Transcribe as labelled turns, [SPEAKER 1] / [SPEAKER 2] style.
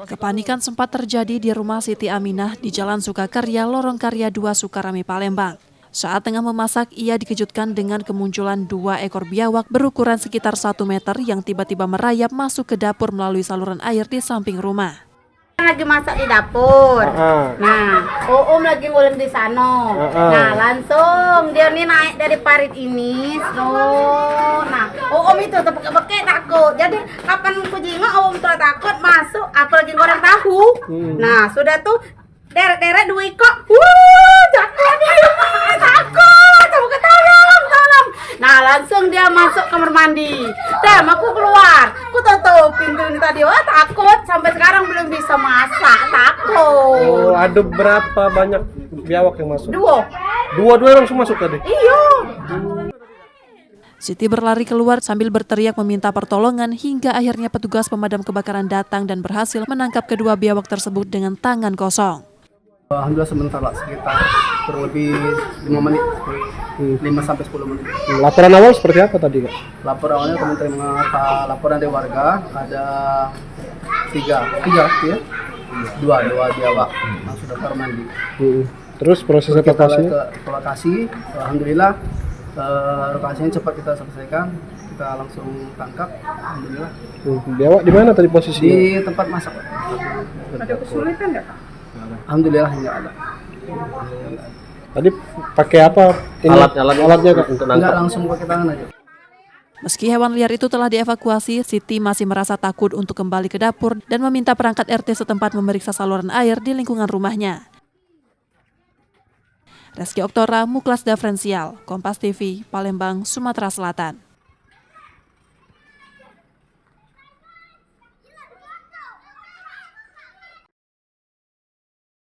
[SPEAKER 1] Kepanikan sempat terjadi di rumah Siti Aminah di Jalan Sukakarya, Lorong Karya 2, Sukarami, Palembang. Saat tengah memasak, ia dikejutkan dengan kemunculan 2 ekor biawak berukuran sekitar 1 meter yang tiba-tiba merayap masuk ke dapur melalui saluran air di samping rumah.
[SPEAKER 2] Lagi masak di dapur. Nah, Om lagi ngulin di sana. Nah, langsung dia nih naik dari parit ini. Nah, Om itu tepuk-tepuk takut. Jadi kapan aku jengok Om tuh takut masuk. Aku lagi goreng tahu. Nah, sudah tuh deret-deret 2 ekor. Takut tolong. Nah, langsung dia masuk kamar mandi. Dan aku keluar. Aku tutup pintu ini tadi. Takut. Sampai sekarang belum bisa masak. Takut.
[SPEAKER 3] Oh, ada berapa banyak biawak yang masuk?
[SPEAKER 2] 2.
[SPEAKER 3] Dua langsung masuk tadi?
[SPEAKER 2] Iya.
[SPEAKER 1] Siti berlari keluar sambil berteriak meminta pertolongan hingga akhirnya petugas pemadam kebakaran datang dan berhasil menangkap kedua biawak tersebut dengan tangan kosong.
[SPEAKER 4] Alhamdulillah sebentar lah, sekitar kurang lebih 5 menit, 5-10 menit.
[SPEAKER 3] Laporan awal seperti apa tadi, Kak?
[SPEAKER 4] Laporan awalnya kami terima laporan dari warga, ada 3 ya? 2 biawak yang sudah kamar mandi.
[SPEAKER 3] Terus proses evakuasinya?
[SPEAKER 4] Kita ke lokasi, alhamdulillah lokasinya cepat kita selesaikan, kita langsung tangkap, alhamdulillah.
[SPEAKER 3] Biawak di mana tadi posisinya?
[SPEAKER 4] Di tempat masak.
[SPEAKER 2] Ada kesulitan nggak, Pak?
[SPEAKER 4] Alhamdulillah enggak ada.
[SPEAKER 3] Tadi pakai apa? Alatnya Kak?
[SPEAKER 4] Enggak, langsung pakai tangan aja.
[SPEAKER 1] Meski hewan liar itu telah dievakuasi, Siti masih merasa takut untuk kembali ke dapur dan meminta perangkat RT setempat memeriksa saluran air di lingkungan rumahnya. Reski Oktora, Muklas Dafrensial, Kompas TV, Palembang, Sumatera Selatan.